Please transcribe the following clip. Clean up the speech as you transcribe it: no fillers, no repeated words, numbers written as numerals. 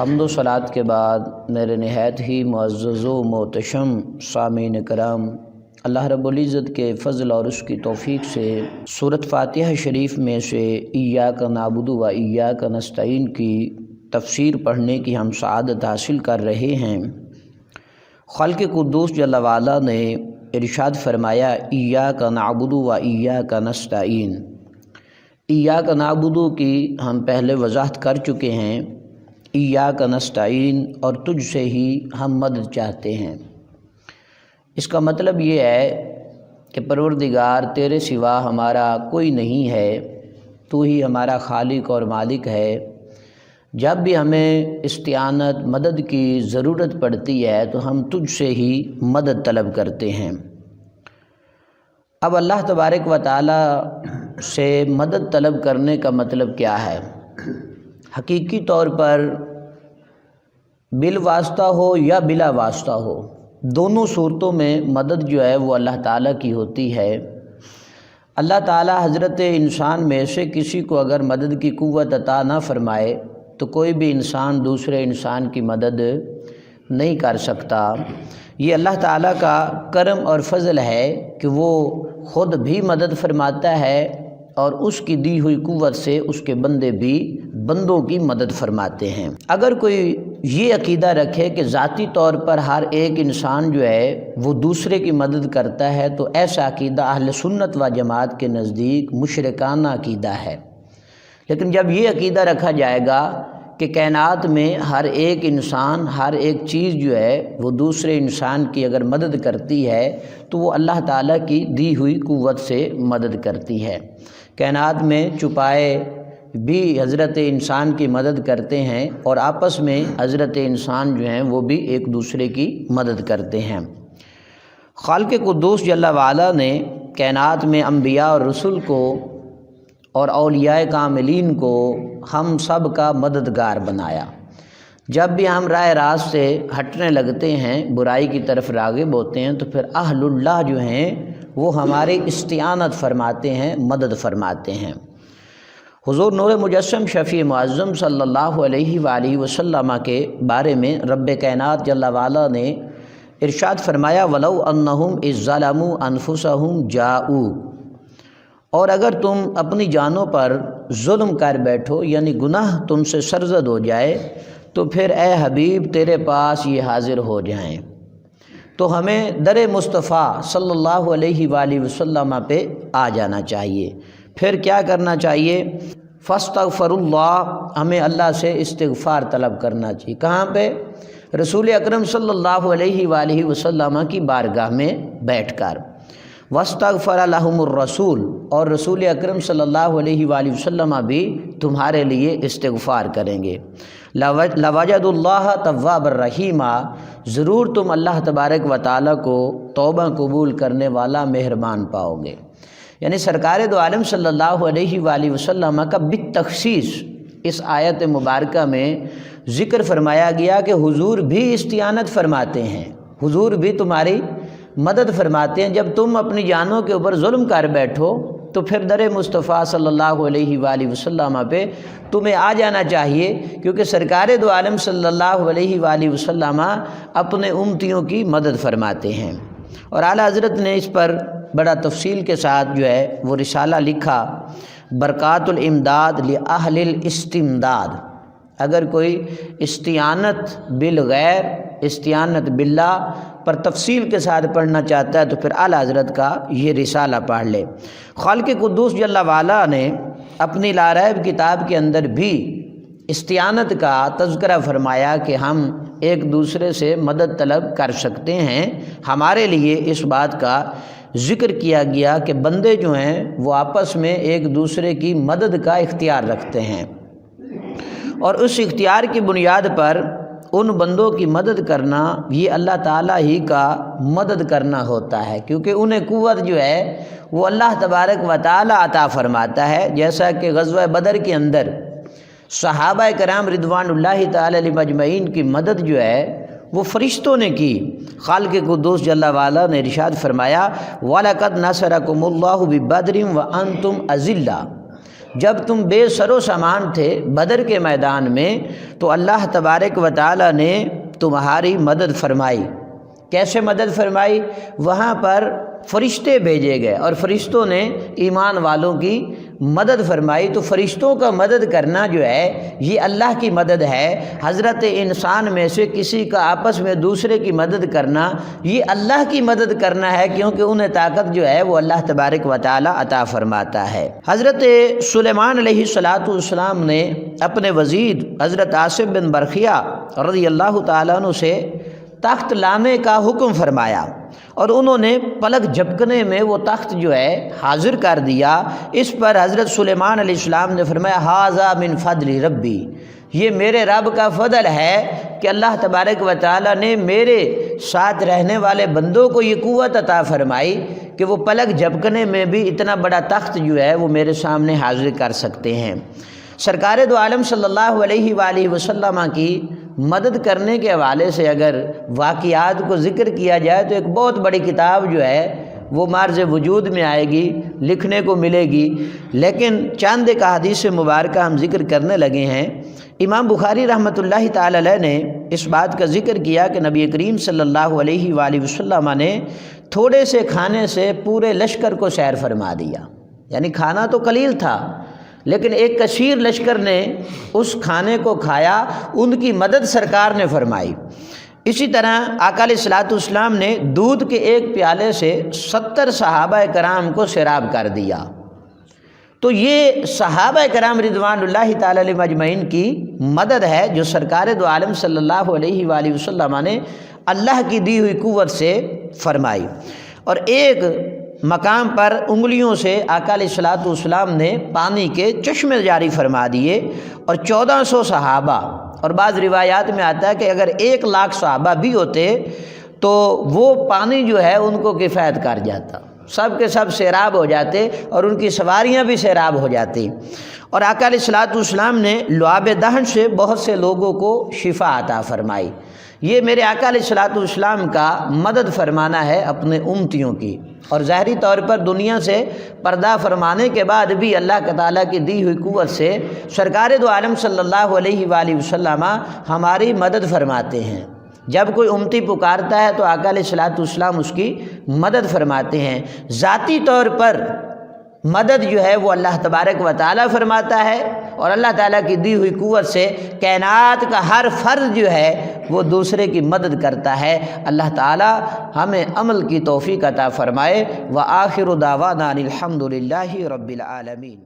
حمد و صلات کے بعد میرے نہایت ہی معزز و محتشم سامعین کرام، اللہ رب العزت کے فضل اور اس کی توفیق سے سورۃ فاتحہ شریف میں سے ایاک نعبد و ایاک نستعین کی تفسیر پڑھنے کی ہم سعادت حاصل کر رہے ہیں۔ خالق قدوس جل وعلا نے ارشاد فرمایا ایاک نعبد و ایاک نستعین۔ ایاک نعبد کی ہم پہلے وضاحت کر چکے ہیں، ایاک نستعین اور تجھ سے ہی ہم مدد چاہتے ہیں۔ اس کا مطلب یہ ہے کہ پروردگار تیرے سوا ہمارا کوئی نہیں ہے، تو ہی ہمارا خالق اور مالک ہے۔ جب بھی ہمیں استعانت مدد کی ضرورت پڑتی ہے تو ہم تجھ سے ہی مدد طلب کرتے ہیں۔ اب اللہ تبارک و تعالی سے مدد طلب کرنے کا مطلب کیا ہے؟ حقیقی طور پر بالواسطہ ہو یا بلا واسطہ ہو، دونوں صورتوں میں مدد جو ہے وہ اللہ تعالیٰ کی ہوتی ہے۔ اللہ تعالیٰ حضرت انسان میں سے کسی کو اگر مدد کی قوت عطا نہ فرمائے تو کوئی بھی انسان دوسرے انسان کی مدد نہیں کر سکتا۔ یہ اللہ تعالیٰ کا کرم اور فضل ہے کہ وہ خود بھی مدد فرماتا ہے اور اس کی دی ہوئی قوت سے اس کے بندے بھی بندوں کی مدد فرماتے ہیں۔ اگر کوئی یہ عقیدہ رکھے کہ ذاتی طور پر ہر ایک انسان جو ہے وہ دوسرے کی مدد کرتا ہے تو ایسا عقیدہ اہل سنت و جماعت کے نزدیک مشرکانہ عقیدہ ہے۔ لیکن جب یہ عقیدہ رکھا جائے گا کہ کائنات میں ہر ایک انسان، ہر ایک چیز جو ہے وہ دوسرے انسان کی اگر مدد کرتی ہے تو وہ اللہ تعالیٰ کی دی ہوئی قوت سے مدد کرتی ہے۔ کائنات میں چھپائے بھی حضرت انسان کی مدد کرتے ہیں اور آپس میں حضرت انسان جو ہیں وہ بھی ایک دوسرے کی مدد کرتے ہیں۔ خالق قدوس جل وعلا نے کائنات میں انبیاء اور رسل کو اور اولیاء کاملین کو ہم سب کا مددگار بنایا۔ جب بھی ہم راہ راست سے ہٹنے لگتے ہیں، برائی کی طرف راغب ہوتے ہیں، تو پھر اہل اللہ جو ہیں وہ ہماری استعانت فرماتے ہیں، مدد فرماتے ہیں۔ حضور نور مجسم شفیع معظم صلی اللہ علیہ وآلہ وسلم کے بارے میں رب کائنات جل وعلا نے ارشاد فرمایا وَلَوْ أَنَّهُمْ إِذْ ظَلَمُوا أَنفُسَهُمْ جَاءُوا، اور اگر تم اپنی جانوں پر ظلم کر بیٹھو یعنی گناہ تم سے سرزد ہو جائے تو پھر اے حبیب تیرے پاس یہ حاضر ہو جائیں، تو ہمیں در مصطفیٰ صلی اللہ علیہ وآلہ وسلم پہ آ جانا چاہیے۔ پھر کیا کرنا چاہیے؟ فاستغفر اللہ، ہمیں اللہ سے استغفار طلب کرنا چاہیے۔ کہاں پہ؟ رسول اکرم صلی اللہ علیہ وآلہ وسلم کی بارگاہ میں بیٹھ کر۔ واستغفر لہم الرسول، اور رسول اکرم صلی اللہ علیہ وآلہ وسلم بھی تمہارے لیے استغفار کریں گے۔ لوجد اللہ تواب الرحیم، ضرور تم اللہ تبارک و تعالیٰ کو توبہ قبول کرنے والا مہربان پاؤ گے۔ یعنی سرکار دو عالم صلی اللہ علیہ وآلہ وسلم کا بالتخصیص اس آیت مبارکہ میں ذکر فرمایا گیا کہ حضور بھی استعانت فرماتے ہیں، حضور بھی تمہاری مدد فرماتے ہیں۔ جب تم اپنی جانوں کے اوپر ظلم کر بیٹھو تو پھر در مصطفیٰ صلی اللہ علیہ وآلہ وسلم پہ تمہیں آ جانا چاہیے، کیونکہ سرکار دو عالم صلی اللہ علیہ وآلہ وسلم اپنے امتیوں کی مدد فرماتے ہیں۔ اور اعلیٰ حضرت نے اس پر بڑا تفصیل کے ساتھ جو ہے وہ رسالہ لکھا، برکات الامداد لأہل الاستمداد۔ اگر کوئی استعانت بالغیر، استعانت باللہ پر تفصیل کے ساتھ پڑھنا چاہتا ہے تو پھر اعلیٰ حضرت کا یہ رسالہ پڑھ لے۔ خالق قدوس جل وعلا نے اپنی لا ریب کتاب کے اندر بھی استعانت کا تذکرہ فرمایا کہ ہم ایک دوسرے سے مدد طلب کر سکتے ہیں۔ ہمارے لیے اس بات کا ذکر کیا گیا کہ بندے جو ہیں وہ آپس میں ایک دوسرے کی مدد کا اختیار رکھتے ہیں، اور اس اختیار کی بنیاد پر ان بندوں کی مدد کرنا یہ اللہ تعالیٰ ہی کا مدد کرنا ہوتا ہے، کیونکہ انہیں قوت جو ہے وہ اللہ تبارک و تعالیٰ عطا فرماتا ہے۔ جیسا کہ غزوہ بدر کے اندر صحابہ کرام رضوان اللہ تعالی علیہم اجمعین کی مدد جو ہے وہ فرشتوں نے کی۔ خالق قدوس جل وعلا نے ارشاد فرمایا وَلَقَدْ نَصَرَكُمُ اللَّهُ بِبَدْرٍ وَأَنْتُمْ أَذِلَّةٌ، جب تم بے سر و سامان تھے بدر کے میدان میں تو اللہ تبارک و تعالی نے تمہاری مدد فرمائی۔ کیسے مدد فرمائی؟ وہاں پر فرشتے بھیجے گئے اور فرشتوں نے ایمان والوں کی مدد فرمائی۔ تو فرشتوں کا مدد کرنا جو ہے یہ اللہ کی مدد ہے۔ حضرت انسان میں سے کسی کا آپس میں دوسرے کی مدد کرنا یہ اللہ کی مدد کرنا ہے، کیونکہ انہیں طاقت جو ہے وہ اللہ تبارک و تعالی عطا فرماتا ہے۔ حضرت سلیمان علیہ السلام نے اپنے وزیر حضرت آصف بن برخیہ رضی اللہ تعالیٰ عنہ سے تخت لانے کا حکم فرمایا اور انہوں نے پلک جھپکنے میں وہ تخت جو ہے حاضر کر دیا۔ اس پر حضرت سلیمان علیہ السلام نے فرمایا ھذا من فضل ربی، یہ میرے رب کا فضل ہے کہ اللہ تبارک و تعالیٰ نے میرے ساتھ رہنے والے بندوں کو یہ قوت عطا فرمائی کہ وہ پلک جھپکنے میں بھی اتنا بڑا تخت جو ہے وہ میرے سامنے حاضر کر سکتے ہیں۔ سرکار دو عالم صلی اللہ علیہ وآلہ وسلم کی مدد کرنے کے حوالے سے اگر واقعات کو ذکر کیا جائے تو ایک بہت بڑی کتاب جو ہے وہ معرض وجود میں آئے گی، لکھنے کو ملے گی، لیکن چند ایک احادیث مبارکہ ہم ذکر کرنے لگے ہیں۔ امام بخاری رحمۃ اللہ تعالی علیہ نے اس بات کا ذکر کیا کہ نبی کریم صلی اللہ علیہ وآلہ وسلم نے تھوڑے سے کھانے سے پورے لشکر کو سیر فرما دیا، یعنی کھانا تو قلیل تھا لیکن ایک کثیر لشکر نے اس کھانے کو کھایا، ان کی مدد سرکار نے فرمائی۔ اسی طرح آقا علیہ الصلوۃ والسلام نے دودھ کے ایک پیالے سے 70 صحابہ کرام کو سیراب کر دیا۔ تو یہ صحابہ کرام رضوان اللہ تعالی علیہم اجمعین کی مدد ہے جو سرکار دو عالم صلی اللہ علیہ وآلہ وسلم نے اللہ کی دی ہوئی قوت سے فرمائی۔ اور ایک مقام پر انگلیوں سے آقا علیہ الصلوۃ والسلام نے پانی کے چشمے جاری فرما دیے اور 1400 صحابہ، اور بعض روایات میں آتا ہے کہ اگر 1,00,000 صحابہ بھی ہوتے تو وہ پانی جو ہے ان کو کفایت کر جاتا، سب کے سب سیراب ہو جاتے اور ان کی سواریاں بھی سیراب ہو جاتی۔ اور آقا علیہ الصلوۃ والسلام نے لعاب دہن سے بہت سے لوگوں کو شفا عطا فرمائی۔ یہ میرے آقا علیہ الصلوۃ والسلام کا مدد فرمانا ہے اپنے امتیوں کی، اور ظاہری طور پر دنیا سے پردہ فرمانے کے بعد بھی اللہ تعالیٰ کی دی ہوئی قوت سے سرکار دو عالم صلی اللہ علیہ وآلہ وسلم ہماری مدد فرماتے ہیں۔ جب کوئی امتی پکارتا ہے تو آقا علیہ الصلوۃ والسلام اس کی مدد فرماتے ہیں۔ ذاتی طور پر مدد جو ہے وہ اللہ تبارک و تعالیٰ فرماتا ہے، اور اللہ تعالیٰ کی دی ہوئی قوت سے کائنات کا ہر فرد جو ہے وہ دوسرے کی مدد کرتا ہے۔ اللہ تعالیٰ ہمیں عمل کی توفیق عطا فرمائے۔ وآخر دعوانا الحمد للہ رب العالمین۔